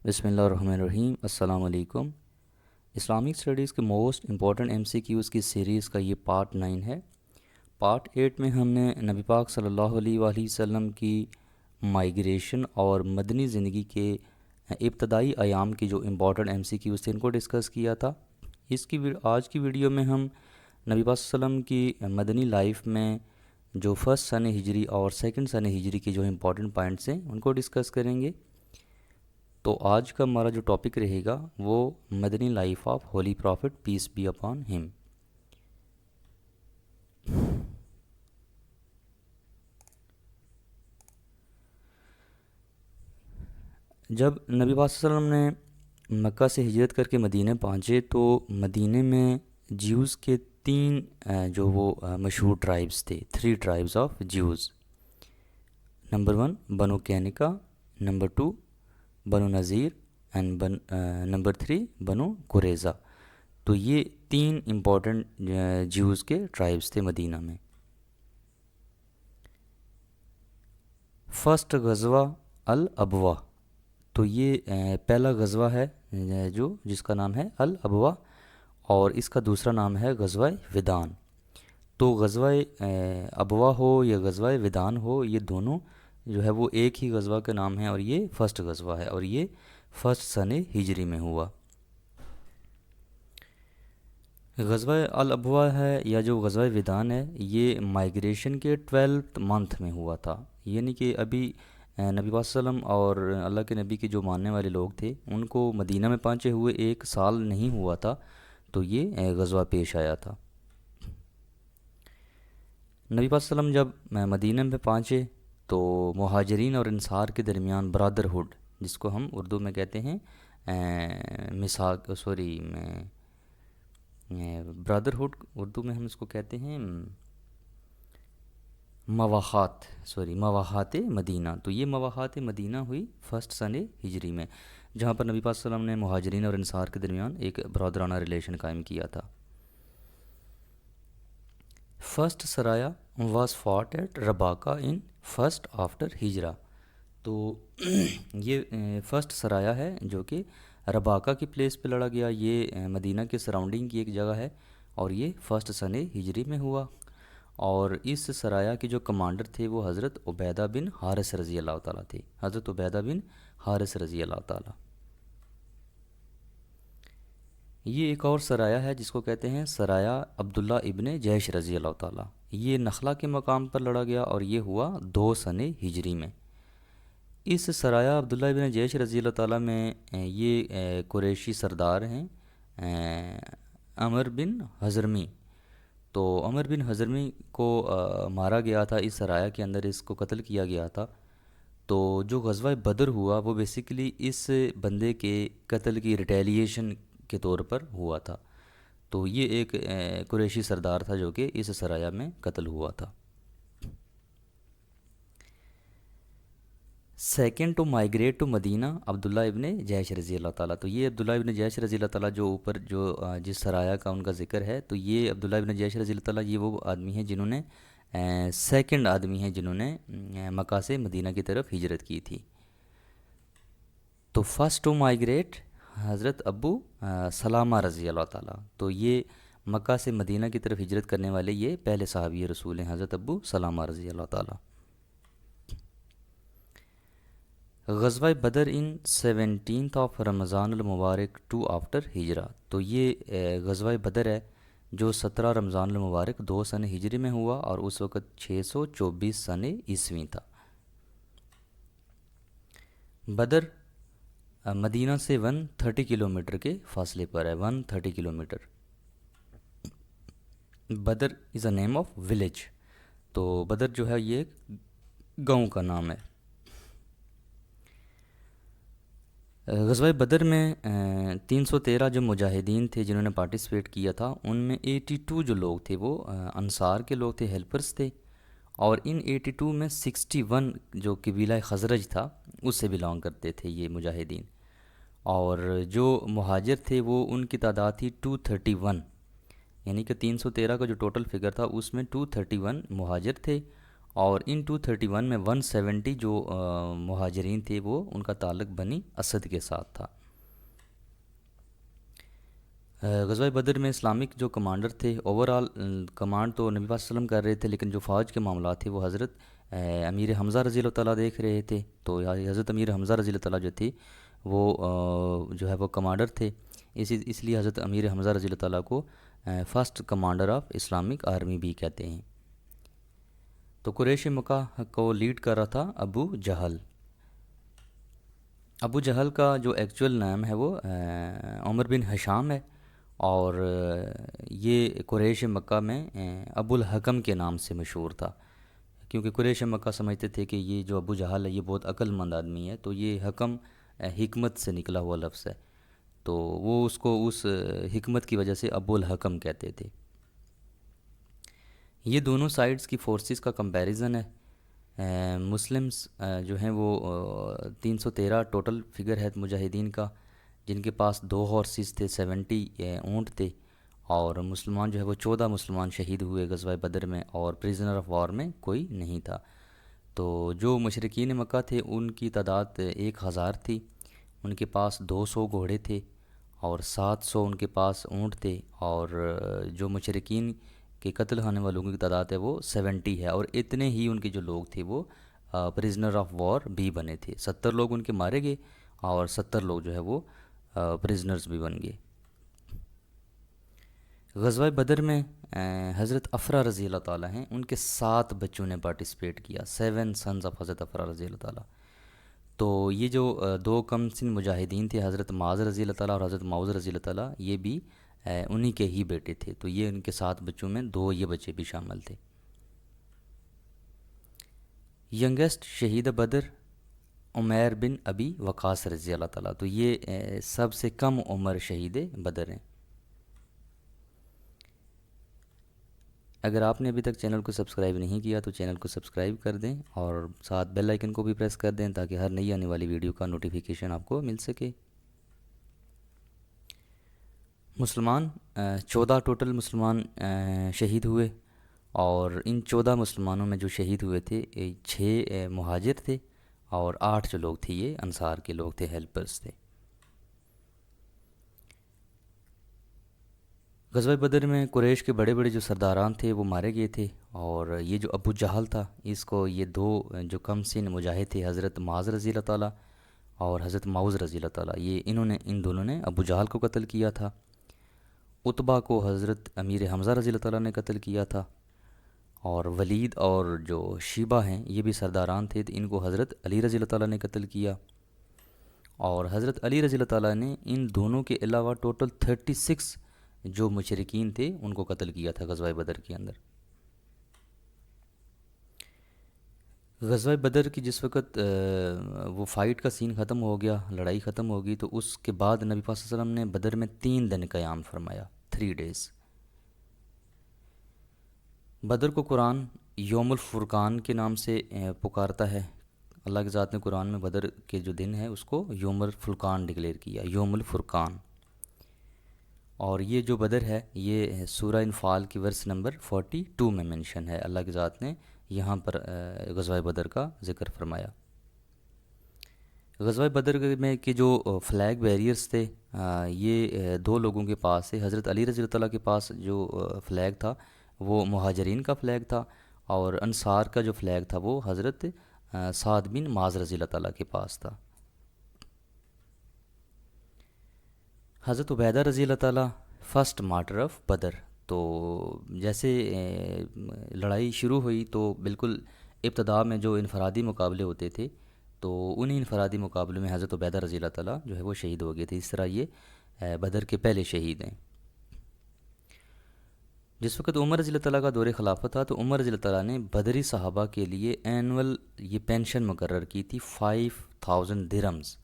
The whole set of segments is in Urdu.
بسم اللہ الرحمن الرحیم۔ السلام علیکم۔ اسلامک اسٹڈیز کے موسٹ امپورٹنٹ MCQs کی سیریز کا یہ پارٹ 9 ہے۔ پارٹ 8 میں ہم نے نبی پاک صلی اللہ علیہ وآلہ وسلم کی مائیگریشن اور مدنی زندگی کے ابتدائی ایام کی جو امپورٹنٹ MCQs تھے ان کو ڈسکس کیا تھا۔ آج کی ویڈیو میں ہم نبی پاک صلی اللہ علیہ وسلم کی مدنی لائف میں جو فرسٹ سنہ ہجری اور سیکنڈ سنہ ہجری کے جو امپورٹنٹ پوائنٹس ہیں ان کو ڈسکس کریں گے۔ تو آج کا ہمارا جو ٹاپک رہے گا وہ Madani life of holy prophet peace be upon him. جب نبی پاک صلی اللہ علیہ وسلم نے مکہ سے ہجرت کر کے مدینہ پہنچے تو مدینہ میں جیوز کے تین جو وہ مشہور ٹرائبز تھے، 3 ٹرائبز آف جیوز۔ نمبر 1 بنو کینکا، نمبر 2 بنو نذیر اینڈ نمبر 3 بنو قریظہ۔ تو یہ 3 امپورٹنٹ جیوز کے ٹرائبز تھے مدینہ میں۔ فرسٹ غزوہ الابوا، تو یہ پہلا غزوہ ہے جس کا نام ہے الابوا، اور اس کا دوسرا نام ہے غزوہ ودان۔ تو غزوہ ابوا ہو یا غزوہ ودان ہو، یہ دونوں جو ہے وہ ایک ہی غزوہ کا نام ہے، اور یہ فرسٹ غزوہ ہے، اور یہ فرسٹ سنہ ہجری میں ہوا۔ غزوہ الابوا ہے یا جو غزوہ ودان ہے، یہ مائیگریشن کے 12th منتھ میں ہوا تھا، یعنی کہ ابھی نبی پاک صلی اللہ علیہ وسلم اور اللہ کے نبی کے جو ماننے والے لوگ تھے ان کو مدینہ میں پہنچے ہوئے 1 سال نہیں ہوا تھا، تو یہ غزوہ پیش آیا تھا۔ نبی پاک صلی اللہ علیہ وسلم جب مدینہ میں پہنچے تو مہاجرین اور انصار کے درمیان برادرہڈ، جس کو ہم اردو میں کہتے ہیں برادرہڈ، اردو میں ہم اس کو کہتے ہیں مواخات مدینہ۔ تو یہ مواخات مدینہ ہوئی فرسٹ سنہ ہجری میں، جہاں پر نبی پاک صلی اللہ علیہ وسلم نے مہاجرین اور انصار کے درمیان ایک برادرانہ ریلیشن قائم کیا تھا۔ فرسٹ سرایا واز فاٹ ایٹ رباکہ ان فرسٹ آفٹر ہجرہ۔ تو یہ فرسٹ سرایا ہے جو کہ رباکہ کی پلیس پہ لڑا گیا، یہ مدینہ کے سراؤنڈنگ کی ایک جگہ ہے، اور یہ فرسٹ سنہ ہجری میں ہوا۔ اور اس سرایا کے جو کمانڈر تھے وہ حضرت عبیدہ بن حارث رضی اللہ تعالیٰ تھے، حضرت عبیدہ بن حارث رضی اللہ تعالیٰ۔ یہ ایک اور سرایا ہے جس کو کہتے ہیں سرایا عبداللہ ابن جیش رضی اللہ تعالیٰ، یہ نخلا کے مقام پر لڑا گیا، اور یہ ہوا 2 سنہ ہجری میں۔ اس سرایا عبداللہ ابن جیش رضی اللہ تعالیٰ میں یہ قریشی سردار ہیں عمر بن حضرمی۔ تو عمر بن حضرمی کو مارا گیا تھا اس سرایا کے اندر، اس کو قتل کیا گیا تھا۔ تو جو غزوہ بدر ہوا وہ بیسیکلی اس بندے کے قتل کی ریٹیلیشن کے طور پر ہوا تھا۔ تو یہ ایک قریشی سردار تھا جو کہ اس سرایا میں قتل ہوا تھا۔ سیکنڈ ٹو مائیگریٹ ٹو مدینہ عبداللہ ابن جیش رضی اللہ تعالیٰ۔ تو یہ عبداللہ ابن جیش رضی اللہ تعالیٰ جو اوپر جس سرایا کا ان کا ذکر ہے، تو یہ عبداللہ ابن جیش رضی اللہ تعالیٰ یہ وہ آدمی ہیں جنہوں نے سیکنڈ آدمی ہیں جنہوں نے مکہ سے مدینہ کی طرف ہجرت کی تھی۔ تو فرسٹ ٹو مائیگریٹ حضرت ابو سلامہ رضی اللہ تعالیٰ۔ تو یہ مکہ سے مدینہ کی طرف ہجرت کرنے والے یہ پہلے صحابی رسول ہیں، حضرت ابو سلامہ رضی اللہ تعالیٰ۔ غزوہ بدر ان 17th آف رمضان المبارک 2 آفٹر ہجرہ۔ تو یہ غزوہ بدر ہے جو 17 رمضان المبارک 2 سنہ ہجری میں ہوا، اور اس وقت 624 سنہ عیسوی تھا۔ بدر مدینہ سے 130 کلومیٹر کے فاصلے پر ہے، 130 kilometre. Badr is a name of village, تو بدر جو ہے یہ ایک گاؤں کا نام ہے۔ غزوہ بدر میں 313 جو مجاہدین تھے جنہوں نے پارٹیسپیٹ کیا تھا، ان میں 82 جو لوگ تھے وہ انصار کے لوگ تھے، ہیلپرز تھے، اور ان 82 میں 61 جو قبیلہ خزرج تھا اس سے بلانگ کرتے تھے یہ مجاہدین، اور جو مہاجر تھے وہ ان کی تعداد تھی 231، یعنی کہ 313 کا جو ٹوٹل فگر تھا اس میں 231 مہاجر تھے اور ان 231 میں 170 جو مہاجرین تھے وہ ان کا تعلق بنی اسد کے ساتھ تھا۔ غزوہ بدر میں اسلامک جو کمانڈر تھے، اوورال کمانڈ تو نبی پاک صلی اللہ علیہ وسلم کر رہے تھے، لیکن جو فوج کے معاملات تھے وہ حضرت امیر حمزہ رضی اللہ تعالیٰ دیکھ رہے تھے۔ تو حضرت امیر حمزہ رضی اللہ تعالیٰ جو تھی وہ جو ہے وہ کمانڈر تھے، اس لیے حضرت امیر حمزہ رضی اللہ تعالیٰ کو first commander of Islamic army بھی کہتے ہیں۔ تو قریش مکہ کو لیڈ کر رہا تھا ابو جہل۔ ابو جہل کا جو ایکچوئل نام ہے وہ عمر بن ہشام ہے، اور یہ قریش مکہ میں ابو الحکم کے نام سے مشہور تھا، کیونکہ قریش مکہ سمجھتے تھے کہ یہ جو ابو جہل ہے یہ بہت عقل مند آدمی ہے، تو یہ حکم حکمت سے نکلا ہوا لفظ ہے، تو وہ اس کو اس حکمت کی وجہ سے ابو الحکم کہتے تھے۔ یہ دونوں سائڈز کی فورسز کا کمپیریزن ہے۔ مسلمز جو ہیں وہ 313 ٹوٹل فگر ہے مجاہدین کا، جن کے پاس 2 ہارسز تھے، 70 اونٹ تھے، اور مسلمان جو ہے وہ 14 مسلمان شہید ہوئے غزوہ بدر میں، اور پریزنر آف وار میں کوئی نہیں تھا۔ تو جو مشرکین مکہ تھے ان کی تعداد 1000 تھی، ان کے پاس 200 گھوڑے تھے اور 700 ان کے پاس اونٹ تھے، اور جو مشرکین کے قتل ہونے والوں کی تعداد ہے وہ 70 ہے، اور اتنے ہی ان کے جو لوگ تھے وہ پریزنر آف وار بھی بنے تھے، 70 لوگ ان کے مارے گئے اور 70 لوگ جو ہے وہ پریزنرز بھی بن گئے۔ غزوہ بدر میں حضرت افرا رضی اللہ تعالیٰ ہیں، ان کے 7 بچوں نے پارٹیسپیٹ کیا، 7 سنز آف حضرت افرا رضی اللہ تعالیٰ۔ تو یہ جو 2 کم سن مجاہدین تھے، حضرت معاذ رضی اللہ تعالیٰ اور حضرت معوذ رضی اللہ تعالیٰ، یہ بھی انہی کے ہی بیٹے تھے، تو یہ ان کے 7 بچوں میں 2 یہ بچے بھی شامل تھے۔ ینگسٹ شہید بدر عمیر بن ابی وقاص رضی اللہ تعالیٰ، تو یہ سب سے کم عمر شہید بدر ہیں۔ اگر آپ نے ابھی تک چینل کو سبسکرائب نہیں کیا تو چینل کو سبسکرائب کر دیں، اور ساتھ بیل آئیکن کو بھی پریس کر دیں تاکہ ہر نئی آنے والی ویڈیو کا نوٹیفیکیشن آپ کو مل سکے۔ مسلمان 14 ٹوٹل مسلمان شہید ہوئے، اور ان 14 مسلمانوں میں جو شہید ہوئے تھے 6 مہاجر تھے، اور 8 جو لوگ تھے یہ انصار کے لوگ تھے، ہیلپرز تھے۔ غزوہ بدر میں قریش کے بڑے بڑے جو سرداران تھے وہ مارے گئے تھے، اور یہ جو ابو جہل تھا اس کو یہ 2 جو کم سن مجاہد تھے، حضرت معاذ رضی اللہ تعالیٰ اور حضرت معوذ رضی اللہ تعالیٰ، ان دونوں نے ابو جہل کو قتل کیا تھا۔ عتبہ کو حضرت امیر حمزہ رضی اللہ تعالیٰ نے قتل کیا تھا، اور ولید اور جو شیبہ ہیں یہ بھی سرداران تھے، تو ان کو حضرت علی رضی اللہ تعالیٰ نے قتل کیا، اور حضرت علی رضی اللہ تعالیٰ نے ان دونوں کے علاوہ ٹوٹل 36 جو مشرکین تھے ان کو قتل کیا تھا غزوہ بدر کے اندر۔ غزوہ بدر کی جس وقت وہ فائٹ کا سین ختم ہو گیا، لڑائی ختم ہو گئی، تو اس کے بعد نبی پاک صلی اللہ علیہ وسلم نے بدر میں 3 دن قیام فرمایا، 3 days۔ بدر کو قرآن یوم الفرقان کے نام سے پکارتا ہے، اللہ کی ذات نے قرآن میں بدر کے جو دن ہے اس کو یوم الفرقان ڈکلیئر کیا، یوم الفرقان۔ اور یہ جو بدر ہے یہ سورہ انفال کی ورس نمبر 42 میں منشن ہے، اللہ کی ذات نے یہاں پر غزوہ بدر کا ذکر فرمایا۔ غزوہ بدر میں کہ جو فلیگ بیریئرز تھے یہ 2 لوگوں کے پاس سے، حضرت علی رضی اللہ تعالیٰ کے پاس جو فلیگ تھا وہ مہاجرین کا فلیگ تھا، اور انصار کا جو فلیگ تھا وہ حضرت سعد بن معاذ رضی اللہ تعالیٰ کے پاس تھا۔ حضرت عبیدہ رضی اللہ تعالیٰ فرسٹ مارٹر آف بدر، تو جیسے لڑائی شروع ہوئی تو بالکل ابتدا میں جو انفرادی مقابلے ہوتے تھے تو انہی انفرادی مقابلے میں حضرت عبیدہ رضی اللہ تعالیٰ جو ہے وہ شہید ہو گئے تھے، اس طرح یہ بدر کے پہلے شہید ہیں۔ جس وقت عمر رضی اللہ تعالیٰ کا دور خلافت تھا تو عمر رضی اللہ تعالیٰ نے بدری صحابہ کے لیے اینول یہ پینشن مقرر کی تھی 5000 درہمز،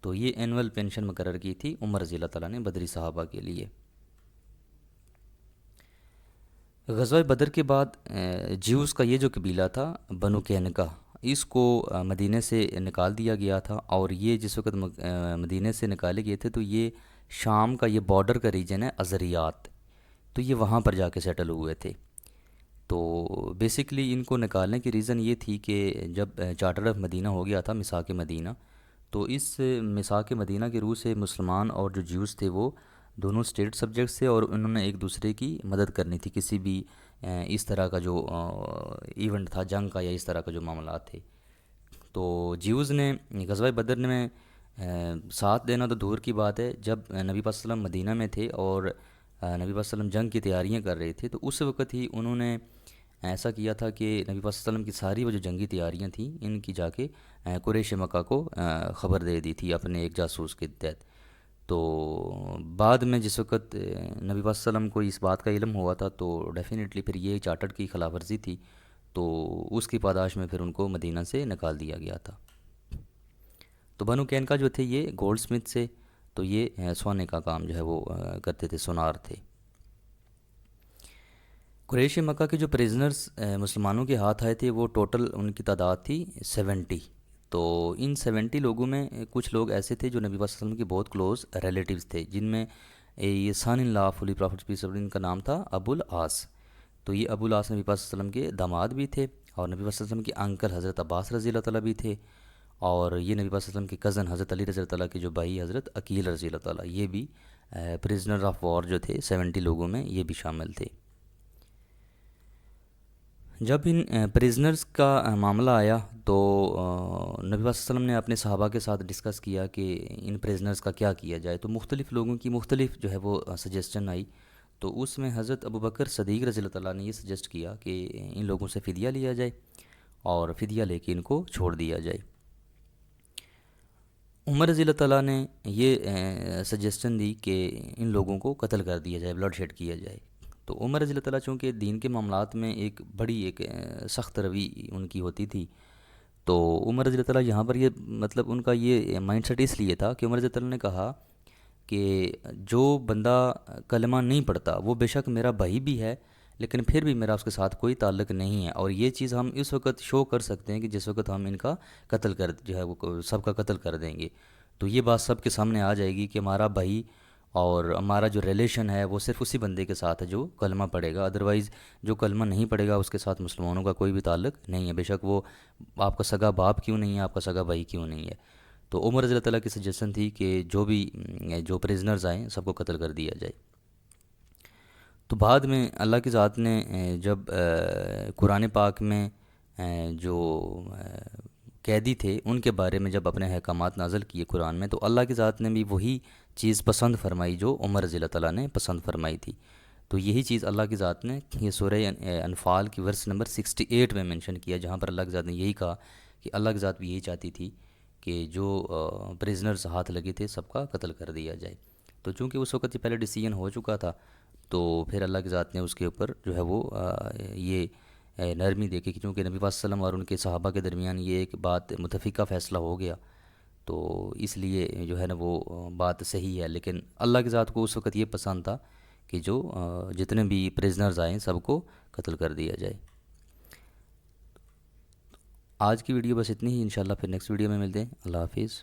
تو یہ اینول پینشن مقرر کی تھی عمر رضی اللہ تعالیٰ نے بدری صحابہ کے لیے۔ غزوہ بدر کے بعد جیوز کا یہ جو قبیلہ تھا بنو قینقاع، اس کو مدینہ سے نکال دیا گیا تھا، اور یہ جس وقت مدینہ سے نکالے گئے تھے تو یہ شام کا یہ بارڈر کا ریجن ہے، ازریات، تو یہ وہاں پر جا کے سیٹل ہوئے تھے۔ تو بیسکلی ان کو نکالنے کی ریزن یہ تھی کہ جب چارٹر آف مدینہ ہو گیا تھا، میثاق مدینہ، تو اس میثاق مدینہ کے روح سے مسلمان اور جو جیوز تھے وہ دونوں اسٹیٹ سبجیکٹس تھے، اور انہوں نے ایک دوسرے کی مدد کرنی تھی کسی بھی اس طرح کا جو ایونٹ تھا، جنگ کا یا اس طرح کا جو معاملات تھے۔ تو جیوز نے غزوہ بدر میں ساتھ دینا تو دور کی بات ہے، جب نبی پاک صلی اللہ علیہ وسلم مدینہ میں تھے اور نبی پاک صلی اللہ علیہ وسلم جنگ کی تیاریاں کر رہے تھے، تو اس وقت ہی انہوں نے ایسا کیا تھا کہ نبی پاک صلی اللہ علیہ وسلم کی ساری وہ جو جنگی تیاریاں تھیں ان کی جا کے قریش مکہ کو خبر دے دی تھی اپنے ایک جاسوس کے تحت۔ تو بعد میں جس وقت نبی پاک صلی اللہ علیہ وسلم کو اس بات کا علم ہوا تھا، تو ڈیفینیٹلی پھر یہ چارٹر کی خلاف ورزی تھی، تو اس کی پاداش میں پھر ان کو مدینہ سے نکال دیا گیا تھا۔ تو بنو قینقاع جو تھے یہ گولڈ سمتھ سے، تو یہ سونے کا کام جو ہے وہ کرتے تھے، سونار تھے۔ قریش مکہ کے جو پریزنرز مسلمانوں کے ہاتھ آئے تھے وہ ٹوٹل ان کی تعداد تھی 70۔ تو ان 70 لوگوں میں کچھ لوگ ایسے تھے جو نبی پاک صلی اللہ علیہ وسلم کے بہت کلوز ریلیٹیوز تھے، جن میں یہ son in law of holy prophet peace آف ان کا نام تھا ابو العاص۔ تو یہ ابو العاص نبی پاک صلی اللہ علیہ وسلم کے داماد بھی تھے، اور نبی پاک صلی اللہ علیہ وسلم کے انکل حضرت عباس رضی اللہ تعالیٰ بھی تھے، اور یہ نبی پاک صلی اللہ علیہ وسلم کے کزن حضرت علی رضی اللہ تعالیٰ کے جو بھائی حضرت عقیل رضی اللہ تعالیٰ، یہ بھی پریزنر آف وار جو تھے 70 لوگوں میں یہ بھی شامل تھے۔ جب ان پریزنرز کا معاملہ آیا تو نبی پاک صلی اللہ علیہ وسلم نے اپنے صحابہ کے ساتھ ڈسکس کیا کہ ان پریزنرز کا کیا کیا جائے، تو مختلف لوگوں کی مختلف جو ہے وہ سجیسٹن آئی۔ تو اس میں حضرت ابو بکر صدیق رضی اللہ تعالیٰ نے یہ سجیسٹ کیا کہ ان لوگوں سے فدیہ لیا جائے اور فدیہ لے کے ان کو چھوڑ دیا جائے۔ عمر رضی اللہ تعالیٰ نے یہ سجیسٹن دی کہ ان لوگوں کو قتل کر دیا جائے، بلڈ شیڈ کیا جائے۔ تو عمر رضی اللہ تعالیٰ چونکہ دین کے معاملات میں ایک بڑی ایک سخت روی ان کی ہوتی تھی، تو عمر رضی اللہ تعالیٰ یہاں پر یہ مطلب ان کا یہ مائنڈ سیٹ اس لیے تھا کہ عمر رضی اللہ تعالیٰ نے کہا کہ جو بندہ کلمہ نہیں پڑھتا وہ بے شک میرا بھائی بھی ہے، لیکن پھر بھی میرا اس کے ساتھ کوئی تعلق نہیں ہے، اور یہ چیز ہم اس وقت شو کر سکتے ہیں کہ جس وقت ہم ان کا قتل کر جو ہے وہ سب کا قتل کر دیں گے، تو یہ بات سب کے سامنے آ جائے گی کہ ہمارا بھائی اور ہمارا جو ریلیشن ہے وہ صرف اسی بندے کے ساتھ ہے جو کلمہ پڑھے گا، ادروائز جو کلمہ نہیں پڑھے گا اس کے ساتھ مسلمانوں کا کوئی بھی تعلق نہیں ہے، بے شک وہ آپ کا سگا باپ کیوں نہیں ہے، آپ کا سگا بھائی کیوں نہیں ہے۔ تو عمر رضی اللہ تعالیٰ کی سجیشن تھی کہ جو پریزنرز آئیں سب کو قتل کر دیا جائے۔ تو بعد میں اللہ کی ذات نے جب قرآن پاک میں جو قیدی تھے ان کے بارے میں جب اپنے احکامات نازل کیے قرآن میں، تو اللہ کی ذات نے بھی وہی چیز پسند فرمائی جو عمر رضی اللہ تعالیٰ نے پسند فرمائی تھی۔ تو یہی چیز اللہ کی ذات نے یہ سورہ انفال کی ورس نمبر 68 میں منشن کیا، جہاں پر اللہ کی ذات نے یہی کہا کہ اللہ کی ذات بھی یہی چاہتی تھی کہ جو پریزنرز ہاتھ لگے تھے سب کا قتل کر دیا جائے۔ تو چونکہ اس وقت یہ پہلے ڈیسیجن ہو چکا تھا، تو پھر اللہ کی ذات نے اس کے اوپر جو ہے وہ یہ نرمی دیکھی کہ چونکہ نبی پاک صلی اللہ علیہ وسلم اور ان کے صحابہ کے درمیان یہ ایک بات متفقہ فیصلہ ہو گیا، تو اس لیے جو ہے نا وہ بات صحیح ہے، لیکن اللہ کی ذات کو اس وقت یہ پسند تھا کہ جو جتنے بھی پریزنرز آئیں سب کو قتل کر دیا جائے۔ آج کی ویڈیو بس اتنی ہی، انشاءاللہ پھر نیکسٹ ویڈیو میں ملتے ہیں۔ اللہ حافظ۔